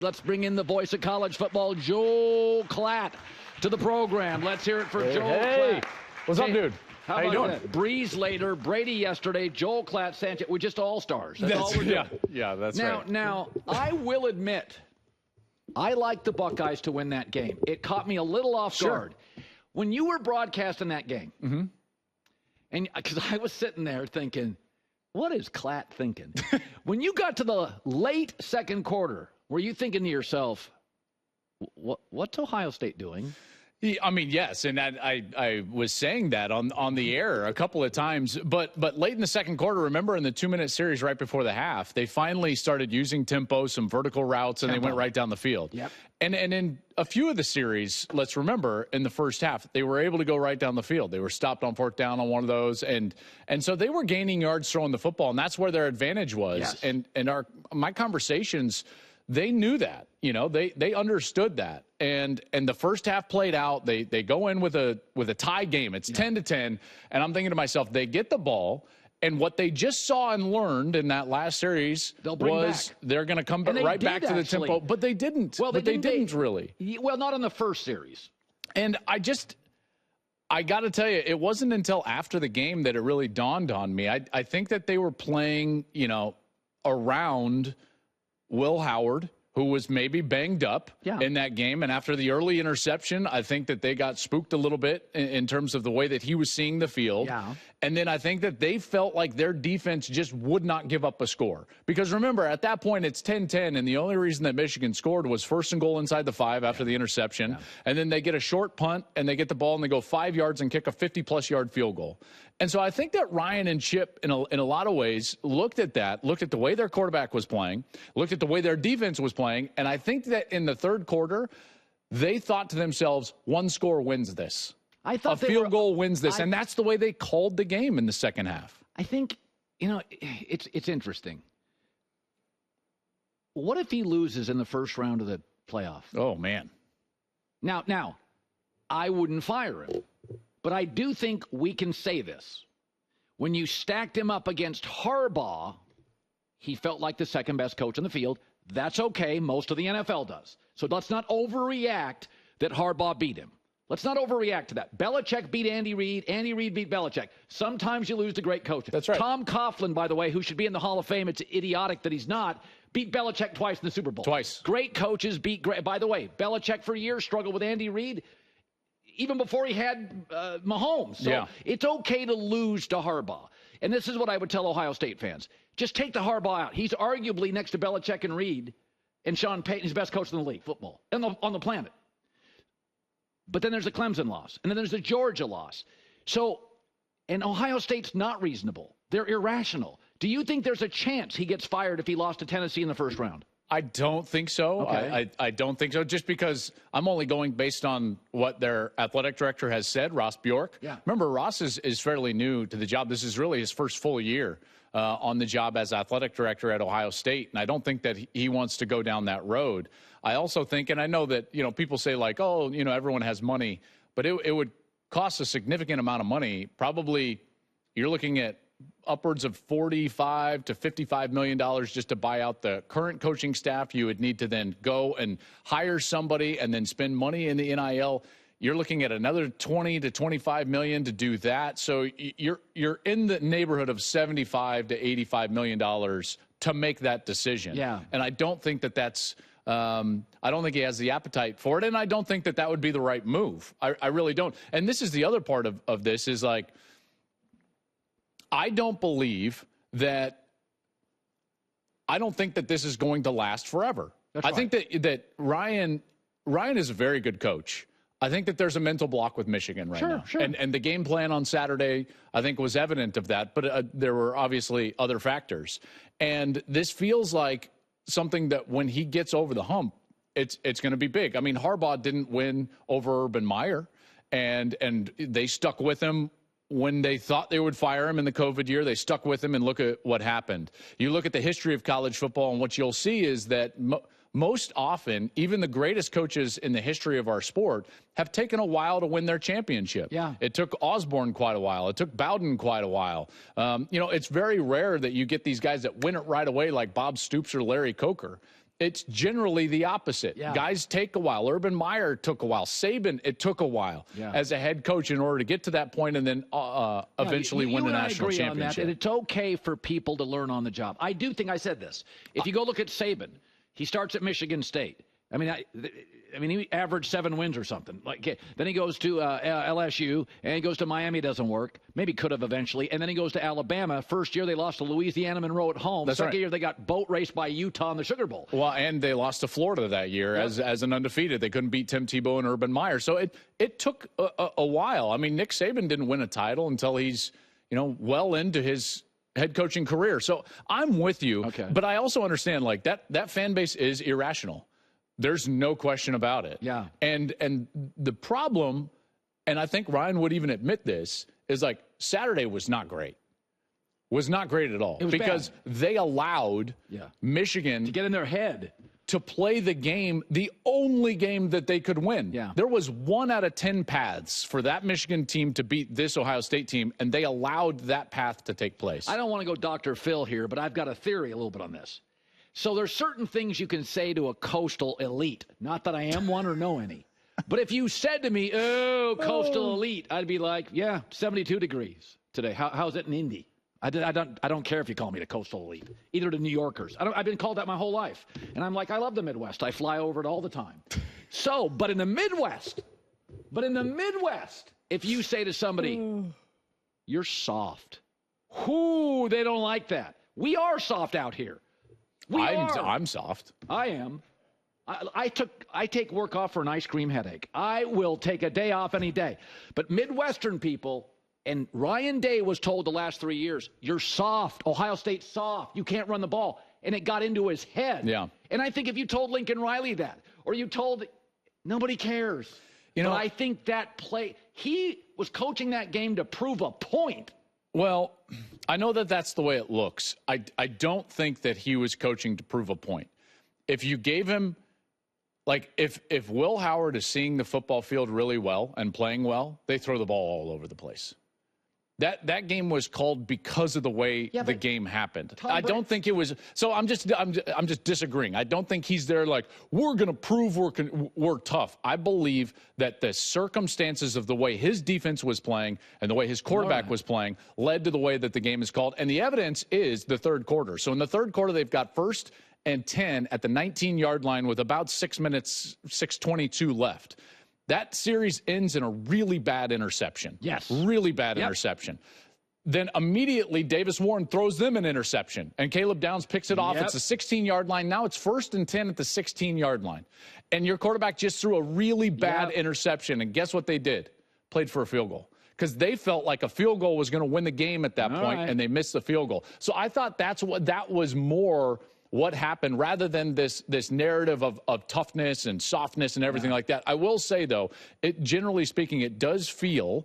Let's bring in the voice of college football, Joel Klatt, to the program. Let's hear it for Joel Klatt. What's up, dude? How you doing? That? Breeze later, Brady yesterday, Joel Klatt, Sanchez. We're just all-stars. That's all we're doing. Yeah, that's right. Now, I will admit, I like the Buckeyes to win that game. It caught me a little off guard. When you were broadcasting that game, and because I was sitting there thinking, what is Klatt thinking? When you got to the late second quarter, were you thinking to yourself, what's Ohio State doing? I mean, yes, and I was saying that on the air a couple of times, but late in the second quarter, remember in the 2-minute series right before the half, they finally started using tempo, some vertical routes, and they went right down the field. Yep. And in a few of the series, let's remember, in the first half, they were able to go right down the field. They were stopped on fourth down on one of those, and so they were gaining yards throwing the football, and that's where their advantage was. Yes. And my conversations, they knew that, they understood that. And the first half played out. They go in with a tie game. It's 10-10. And I'm thinking to myself, they get the ball. And what they just saw and learned in that last series was they're going to come right back to the tempo. But they didn't. Well, they didn't really. Well, not in the first series. And I got to tell you, it wasn't until after the game that it really dawned on me. I think that they were playing, around Will Howard, who was maybe banged up in that game. And after the early interception, I think that they got spooked a little bit in terms of the way that he was seeing the field. Yeah. And then I think that they felt like their defense just would not give up a score. Because remember, at that point, it's 10-10, and the only reason that Michigan scored was 1st and goal inside the 5 after the interception. And then they get a short punt, and they get the ball, and they go 5 yards and kick a 50-plus yard field goal. And so I think that Ryan and Chip, in a lot of ways, looked at the way their quarterback was playing, looked at the way their defense was playing, and I think that in the third quarter, they thought to themselves, one score wins this. I thought a field goal wins this, and that's the way they called the game in the second half. I think, it's interesting. What if he loses in the first round of the playoff? Oh, man. Now, I wouldn't fire him, but I do think we can say this. When you stacked him up against Harbaugh, he felt like the second-best coach in the field. That's okay. Most of the NFL does. So let's not overreact that Harbaugh beat him. Let's not overreact to that. Belichick beat Andy Reid. Andy Reid beat Belichick. Sometimes you lose to great coaches. That's right. Tom Coughlin, by the way, who should be in the Hall of Fame, it's idiotic that he's not, beat Belichick twice in the Super Bowl. Twice. Great coaches beat great. By the way, Belichick for years struggled with Andy Reid, even before he had Mahomes. So it's okay to lose to Harbaugh. And this is what I would tell Ohio State fans. Just take the Harbaugh out. He's arguably, next to Belichick and Reid and Sean Payton, his best coach in the league, football, on the planet. But then there's the Clemson loss, and then there's the Georgia loss. So, and Ohio State's not reasonable. They're irrational. Do you think there's a chance he gets fired if he lost to Tennessee in the first round? I don't think so. Okay. I don't think so, just because I'm only going based on what their athletic director has said, Ross Bjork. Yeah. Remember, Ross is fairly new to the job. This is really his first full year on the job as athletic director at Ohio State, and I don't think that he wants to go down that road. I also think, and I know that, people say like, oh, everyone has money, but it would cost a significant amount of money. Probably you're looking at upwards of $45 to $55 million just to buy out the current coaching staff. You would need to then go and hire somebody and then spend money in the NIL. You're looking at another $20 to $25 million to do that. So you're in the neighborhood of $75 to $85 million to make that decision. Yeah. And I don't think that that's I don't think he has the appetite for it, and I don't think that would be the right move. I really don't. And this is the other part of this is like, I don't think that this is going to last forever. I think that Ryan is a very good coach. I think that there's a mental block with Michigan right now. Sure. And the game plan on Saturday, I think, was evident of that, but there were obviously other factors. And this feels like something that when he gets over the hump, it's going to be big. I mean, Harbaugh didn't win over Urban Meyer, and they stuck with him when they thought they would fire him in the COVID year. They stuck with him, and look at what happened. You look at the history of college football, and what you'll see is that most often, even the greatest coaches in the history of our sport have taken a while to win their championship. Yeah. It took Osborne quite a while. It took Bowden quite a while. It's very rare that you get these guys that win it right away like Bob Stoops or Larry Coker. it's generally the opposite. Yeah. Guys take a while. Urban Meyer took a while. Saban, it took a while as a head coach in order to get to that point and then eventually win the national championship. On that, and it's okay for people to learn on the job. I do think I said this. If you go look at Saban, he starts at Michigan State. I mean, he averaged 7 wins or something. Then he goes to LSU, and he goes to Miami. Doesn't work. Maybe could have eventually. And then he goes to Alabama. First year they lost to Louisiana Monroe at home. That's Second right. year they got boat raced by Utah in the Sugar Bowl. Well, and they lost to Florida that year as an undefeated. They couldn't beat Tim Tebow and Urban Meyer. So it took a while. I mean, Nick Saban didn't win a title until he's well into his head coaching career. So I'm with you. Okay. But I also understand that fan base is irrational. There's no question about it. Yeah. And the problem, and I think Ryan would even admit this, is Saturday was not great. Was not great at all. It was because bad. They allowed Michigan to get in their head. To play the game, the only game that they could win. Yeah. There was 1 out of 10 paths for that Michigan team to beat this Ohio State team, and they allowed that path to take place. I don't want to go Dr. Phil here, but I've got a theory a little bit on this. So there's certain things you can say to a coastal elite. Not that I am one or know any. But if you said to me, coastal elite, I'd be like, 72 degrees today. How's it in Indy? I don't care if you call me the coastal elite. Either to New Yorkers. I've been called that my whole life. And I'm like, I love the Midwest. I fly over it all the time. But in the Midwest, if you say to somebody, you're soft. They don't like that. We are soft out here. I'm soft. I am. I take work off for an ice cream headache. I will take a day off any day. But Midwestern people, and Ryan Day was told the last 3 years, you're soft. Ohio State's soft. You can't run the ball. And it got into his head. Yeah. And I think if you told Lincoln Riley that, or you told, nobody cares. But I think he was coaching that game to prove a point. Well, I know that's the way it looks. I don't think that he was coaching to prove a point. If you gave him, if Will Howard is seeing the football field really well and playing well, they throw the ball all over the place. That game was called because of the way the game happened. I don't think it was. So I'm just disagreeing. I don't think he's there we're going to prove we're tough. I believe that the circumstances of the way his defense was playing and the way his quarterback was playing led to the way that the game is called. And the evidence is the third quarter. So in the third quarter, they've got 1st and 10 at the 19-yard line with about 6 minutes, 6:22 left. That series ends in a really bad interception. Yes. Really bad interception. Then immediately Davis Warren throws them an interception, and Caleb Downs picks it off. It's a 16-yard line. Now it's 1st and 10 at the 16-yard line. And your quarterback just threw a really bad interception, and guess what they did? Played for a field goal. Because they felt like a field goal was going to win the game at that point, and they missed the field goal. So I thought that was more what happened rather than this narrative of toughness and softness and everything like that. I will say, though, generally speaking, it does feel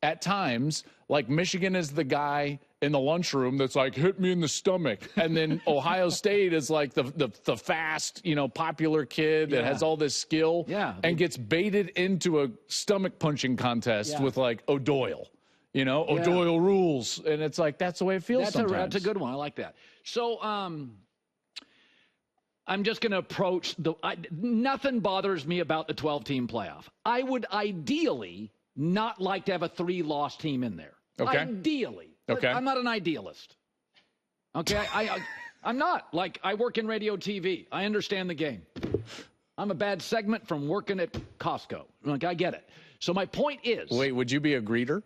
at times like Michigan is the guy in the lunchroom that's like, hit me in the stomach. And then Ohio State is like the fast, popular kid that has all this skill and gets baited into a stomach punching contest with O'Doyle. O'Doyle rules. And it's that's the way it feels sometimes. That's a good one. I like that. So I'm just going to approach nothing bothers me about the 12-team playoff. I would ideally not like to have a 3-loss team in there. Okay. Ideally. Okay. I'm not an idealist. Okay. I'm not. I work in radio TV. I understand the game. I'm a bad segment from working at Costco. I get it. So my point is. Wait, would you be a greeter?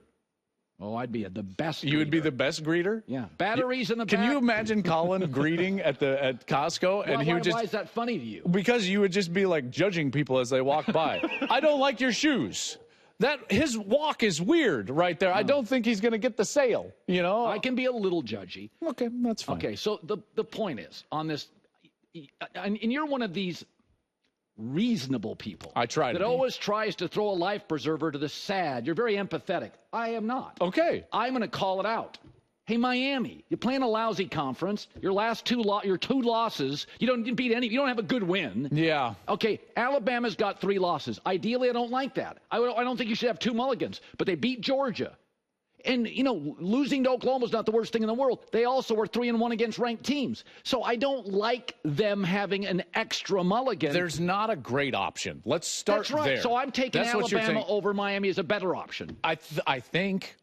Oh, I'd be the best greeter. You would be the best greeter? Yeah. Batteries in the back. Can you imagine Colin greeting at Costco? And he would just, why is that funny to you? Because you would just be judging people as they walk by. I don't like your shoes. His walk is weird right there. No. I don't think he's going to get the sale, I can be a little judgy. Okay, that's fine. Okay, so the point is on this, and you're one of these reasonable people. I try to that always tries to throw a life preserver to the sad. You're very empathetic. I am not. Okay. I'm going to call it out. Hey, Miami, you're playing a lousy conference. Your last two losses, you don't beat any. You don't have a good win. Yeah. Okay, Alabama's got 3 losses. Ideally, I don't like that. I don't think you should have 2 mulligans. But they beat Georgia. And, losing to Oklahoma is not the worst thing in the world. They also were 3-1 against ranked teams. So I don't like them having an extra mulligan. There's not a great option. Let's start That's right. there. So I'm taking Alabama over Miami as a better option. I think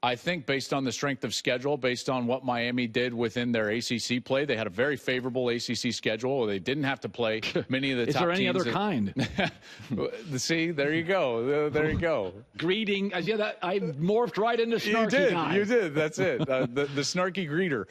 based on the strength of schedule, based on what Miami did within their ACC play, they had a very favorable ACC schedule. They didn't have to play many of the top teams. Is there any other kind? See, there you go. There you go. Greeting. Yeah, I morphed right into snarky guy. You did. That's it. The snarky greeter.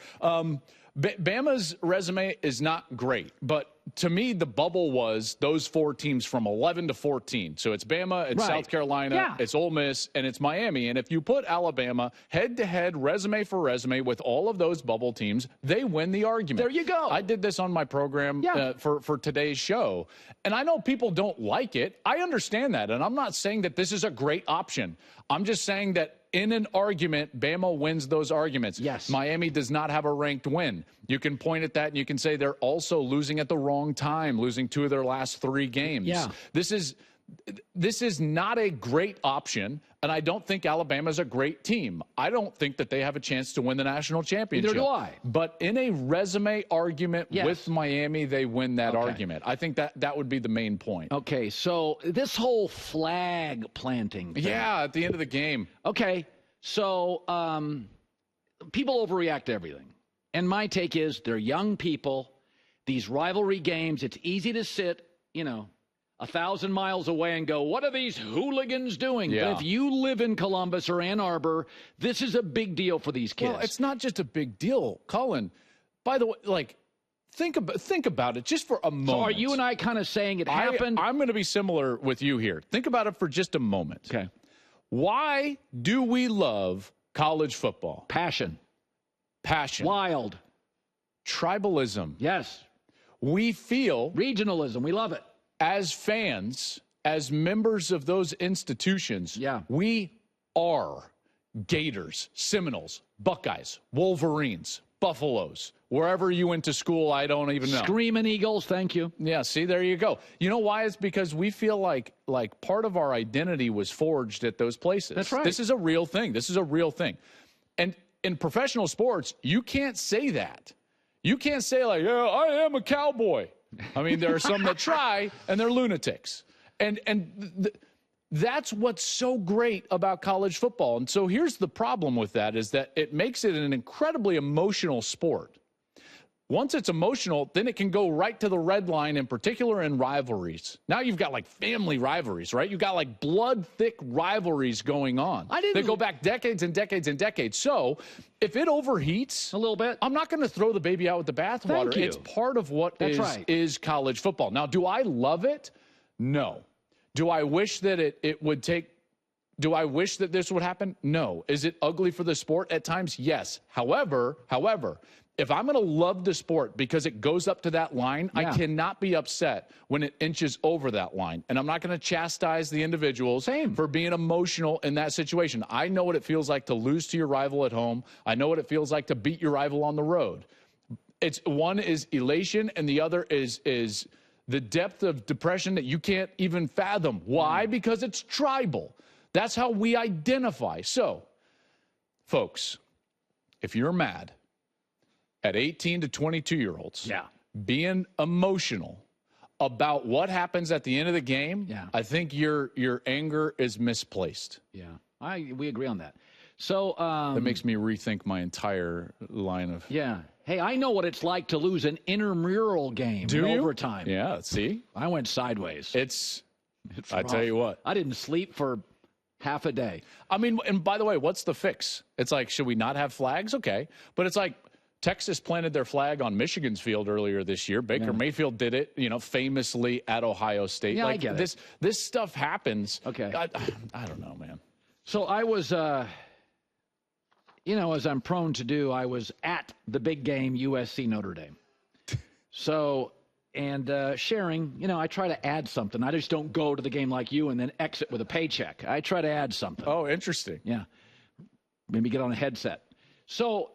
Bama's resume is not great, but to me, the bubble was those 4 teams from 11 to 14. So it's Bama, it's South Carolina, it's Ole Miss, and it's Miami. And if you put Alabama head-to-head, resume for resume with all of those bubble teams, they win the argument. There you go. I did this on my program for today's show. And I know people don't like it. I understand that. And I'm not saying that this is a great option. I'm just saying that in an argument, Bama wins those arguments. Yes. Miami does not have a ranked win. You can point at that and you can say they're also losing at the wrong time, losing 2 of their last 3 games. Yeah. This is not a great option, and I don't think Alabama's a great team. I don't think that they have a chance to win the national championship. Neither do I. But in a resume argument with Miami, they win that argument. I think that would be the main point. Okay, so this whole flag planting thing. Yeah, at the end of the game. Okay, so people overreact to everything. And my take is they're young people. These rivalry games, it's easy to sit, 1,000 miles away and go, what are these hooligans doing? Yeah. But if you live in Columbus or Ann Arbor, this is a big deal for these kids. Well, it's not just a big deal, Colin. By the way, think about it just for a moment. So are you and I kind of saying it happened? I'm going to be similar with you here. Think about it for just a moment. Okay. Why do we love college football? Passion. Wild. Tribalism. Yes. We feel. Regionalism. We love it. As fans, as members of those institutions, we are Gators, Seminoles, Buckeyes, Wolverines, Buffaloes. Wherever you went to school, I don't even know. Screaming Eagles, thank you. Yeah, see, there you go. You know why? It's because we feel like part of our identity was forged at those places. That's right. This is a real thing. And in professional sports, you can't say that. You can't say I am a cowboy. I mean, there are some that try, and they're lunatics. That's what's so great about college football. And so here's the problem with that is that it makes it an incredibly emotional sport. Once it's emotional, then it can go right to the red line, in particular in rivalries. Now you've got family rivalries, right? You've got blood-thick rivalries going on. They go back decades and decades and decades. So if it overheats a little bit, I'm not going to throw the baby out with the bathwater. It's part of what is college football. Now, do I love it? No. Do I wish that it would take? Do I wish that this would happen? No. Is it ugly for the sport at times? Yes. However, if I'm going to love the sport because it goes up to that line, I cannot be upset when it inches over that line. And I'm not going to chastise the individuals for being emotional in that situation. I know what it feels like to lose to your rival at home. I know what it feels like to beat your rival on the road. One is elation, and the other is the depth of depression that you can't even fathom. Why? Because it's tribal. That's how we identify. So, folks, if you're mad at 18 to 22-year-olds being emotional about what happens at the end of the game, I think your anger is misplaced. Yeah, we agree on that. So that makes me rethink my entire line of. Yeah. Hey, I know what it's like to lose an intramural game in overtime. Yeah, see? I went sideways. It's I tell you what. I didn't sleep for half a day. I mean, and by the way, what's the fix? It's should we not have flags? Okay. But it's Texas planted their flag on Michigan's field earlier this year. Baker Mayfield did it, famously at Ohio State. Yeah, I get it. This stuff happens. Okay. I don't know, man. So I was, as I'm prone to do, I was at the big game, USC Notre Dame. So, and sharing, I try to add something. I just don't go to the game like you and then exit with a paycheck. I try to add something. Oh, interesting. Yeah. Maybe get on a headset. So,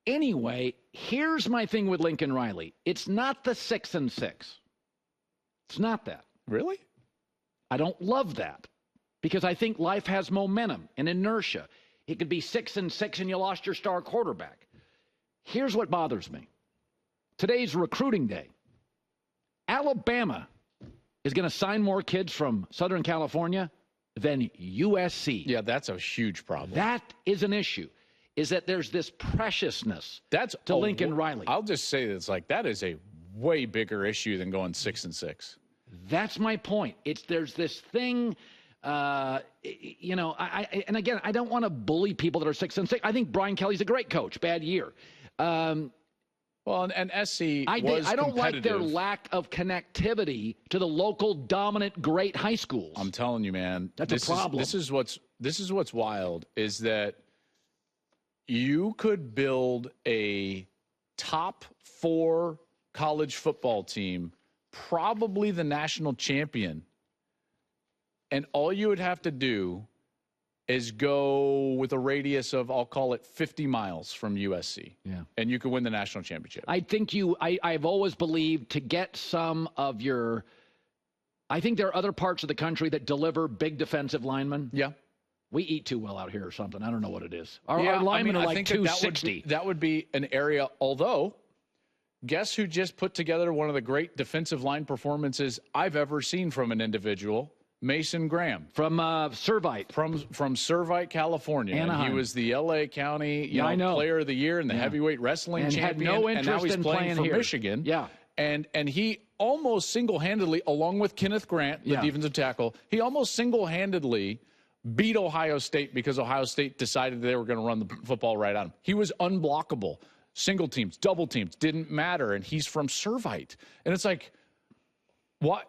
anyway, here's my thing with Lincoln Riley. It's not the 6-6. It's not that. Really? I don't love that because I think life has momentum and inertia. He could be 6-6 and you lost your star quarterback. Here's what bothers me. Today's recruiting day. Alabama is going to sign more kids from Southern California than USC. Yeah, that's a huge problem. That is an issue, is that there's this preciousness to Lincoln Riley. I'll just say this, that is a way bigger issue than going 6-6. That's my point. There's this thing, and again, I don't want to bully people that are 6-6. I think Brian Kelly's a great coach. Bad year. Well, and SC I don't like their lack of connectivity to the local dominant great high schools. I'm telling you, man, that's a problem. This is what's wild, is that you could build a top 4 college football team, probably the national champion, and all you would have to do is go with a radius of, I'll call it 50 miles from USC. Yeah. And you could win the national championship. I think I've always believed to get some of your, I think there are other parts of the country that deliver big defensive linemen. Yeah. We eat too well out here or something. I don't know what it is. Our linemen are like 260. That would be an area, although, guess who just put together one of the great defensive line performances I've ever seen from an individual? Mason Graham from Servite, from Servite, California. Anaheim. And he was the L.A. County Player of the Year and the heavyweight wrestling champion. Had no interest and now he's in playing for here. Michigan. Yeah, and he almost single-handedly, along with Kenneth Grant, the defensive tackle, he almost single-handedly beat Ohio State because Ohio State decided they were going to run the football right on him. He was unblockable. Single teams, double teams, didn't matter, and he's from Servite. And it's like, what?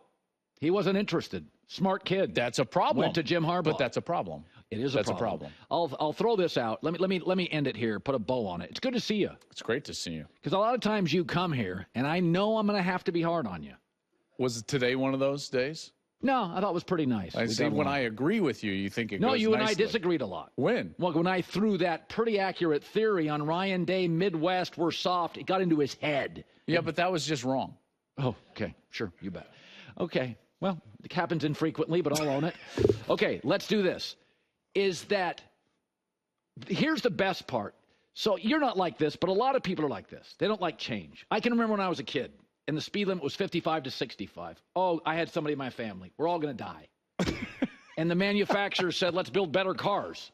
He wasn't interested. Smart kid. That's a problem. Went to Jim Harbaugh. But that's a problem. It is a problem. I'll throw this out. Let me end it here. Put a bow on it. It's good to see you. It's great to see you. Because a lot of times you come here, and I know I'm going to have to be hard on you. Was today one of those days? No, I thought it was pretty nice. I see. When I agree with you, you think it goes nicely. No, you and I disagreed a lot. When? Well, when I threw that pretty accurate theory on Ryan Day, Midwest, we're soft, it got into his head. Yeah, but that was just wrong. Oh, okay. Sure, you bet. Okay. Well, it happens infrequently, but I'll own it. Okay, let's do this. Here's the best part. So you're not like this, but a lot of people are like this. They don't like change. I can remember when I was a kid, and the speed limit was 55 to 65. Oh, I had somebody in my family. We're all going to die. And the manufacturer said, let's build better cars.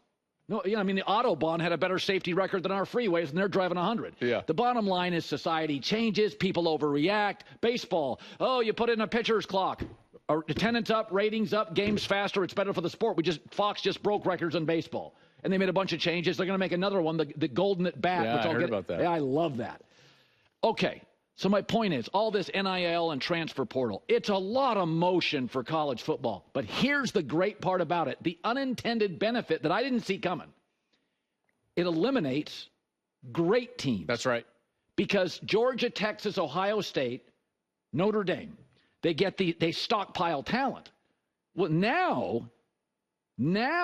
No, the Autobahn had a better safety record than our freeways, and they're driving 100. Yeah. The bottom line is society changes. People overreact. Baseball. Oh, you put in a pitcher's clock. Attendance up, ratings up, games faster. It's better for the sport. Fox just broke records in baseball, and they made a bunch of changes. They're going to make another one, the golden at bat. Yeah, I heard about that. Yeah, I love that. Okay, so my point is, all this NIL and transfer portal, it's a lot of motion for college football. But here's the great part about it, the unintended benefit that I didn't see coming. It eliminates great teams. That's right. Because Georgia, Texas, Ohio State, Notre Dame, they stockpile talent. Well, now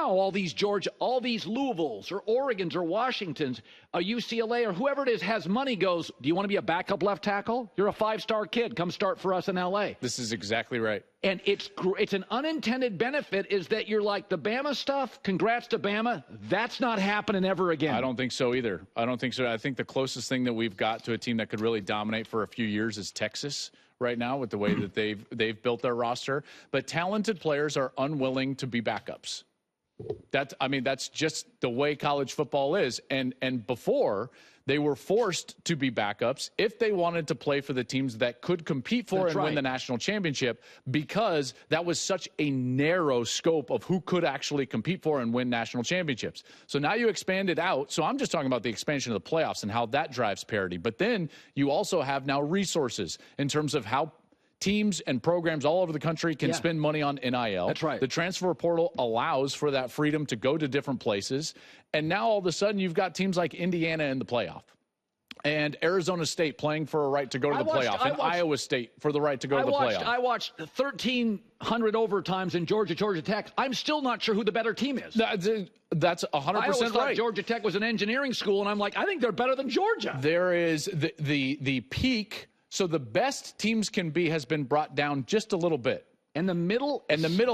all these Louisvilles or Oregons or Washingtons, a UCLA or whoever it is has money goes, do you want to be a backup left tackle? You're a 5-star kid. Come start for us in L.A. This is exactly right. And it's an unintended benefit is that you're like the Bama stuff. Congrats to Bama. That's not happening ever again. I don't think so either. I don't think so. I think the closest thing that we've got to a team that could really dominate for a few years is Texas right now with the way that they've built their roster. But talented players are unwilling to be backups. That's just the way college football is. And before, they were forced to be backups if they wanted to play for the teams that could compete for and win the national championship, because that was such a narrow scope of who could actually compete for and win national championships. So now you expand it out. So I'm just talking about the expansion of the playoffs and how that drives parity. But then you also have now resources in terms of how teams and programs all over the country can spend money on NIL. That's right. The transfer portal allows for that freedom to go to different places. And now all of a sudden you've got teams like Indiana in the playoff and Arizona State playing for a right to go to the playoff and Iowa State for the right to go to the playoff. I watched 1,300 overtimes in Georgia Tech. I'm still not sure who the better team is. That's 100% I always thought right. Georgia Tech was an engineering school, and I'm like, I think they're better than Georgia. There is the peak. So the best teams can be has been brought down just a little bit. And the middle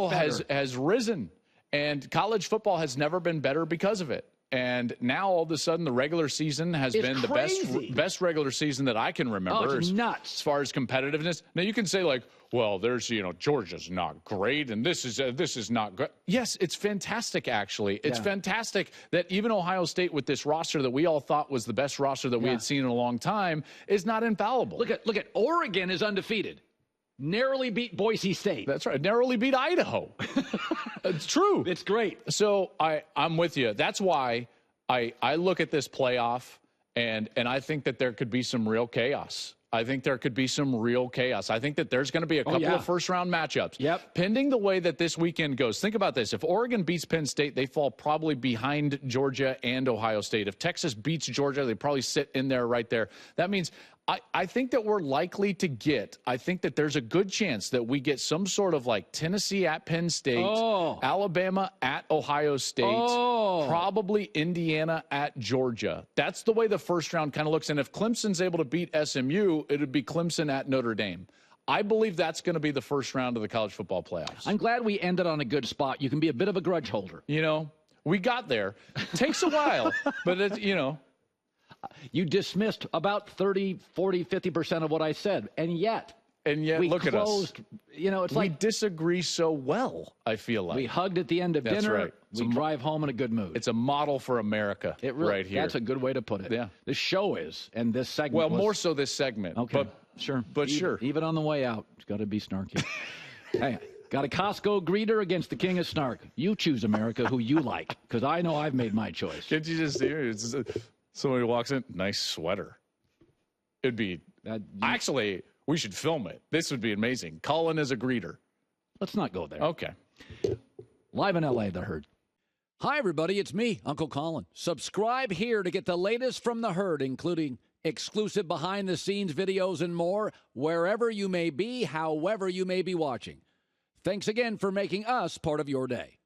has risen. And college football has never been better because of it. And now all of a sudden the regular season has been the best regular season that I can remember. Oh, it's nuts. As far as competitiveness. Now you can say like, well, there's, Georgia's not great and this is not great. Yes, it's fantastic actually. It's fantastic that even Ohio State with this roster that we all thought was the best roster that we had seen in a long time is not infallible. Look at Oregon is undefeated. Narrowly beat Boise State. That's right. Narrowly beat Idaho. It's true. It's great. So I'm with you. That's why I look at this playoff and I think that there could be some real chaos. I think there could be some real chaos. I think that there's going to be a couple of first-round matchups. Yep. Pending the way that this weekend goes, think about this. If Oregon beats Penn State, they fall probably behind Georgia and Ohio State. If Texas beats Georgia, they probably sit in there right there. That means I think that we're likely to get, I think that there's a good chance that we get some sort of like Tennessee at Penn State, Alabama at Ohio State, probably Indiana at Georgia. That's the way the first round kind of looks. And if Clemson's able to beat SMU, it would be Clemson at Notre Dame. I believe that's going to be the first round of the college football playoffs. I'm glad we ended on a good spot. You can be a bit of a grudge holder. We got there. Takes a while, but it's, You dismissed about 30, 40, 50% of what I said, and yet we look closed, at us. It's we disagree so well, I feel like. We hugged at the end of dinner. Right. We drive home in a good mood. It's a model for America right here. That's a good way to put it. Yeah. This show is, and this segment Well, more so this segment. Okay, sure. But sure. Even on the way out, it's got to be snarky. Hey, got a Costco greeter against the king of snark. You choose, America, who you like, because I know I've made my choice. Can't you just hear somebody walks in, nice sweater. It'd be actually, we should film it. This would be amazing. Colin is a greeter. Let's not go there. Okay. Live in L.A., The Herd. Hi, everybody. It's me, Uncle Colin. Subscribe here to get the latest from The Herd, including exclusive behind-the-scenes videos and more, wherever you may be, however you may be watching. Thanks again for making us part of your day.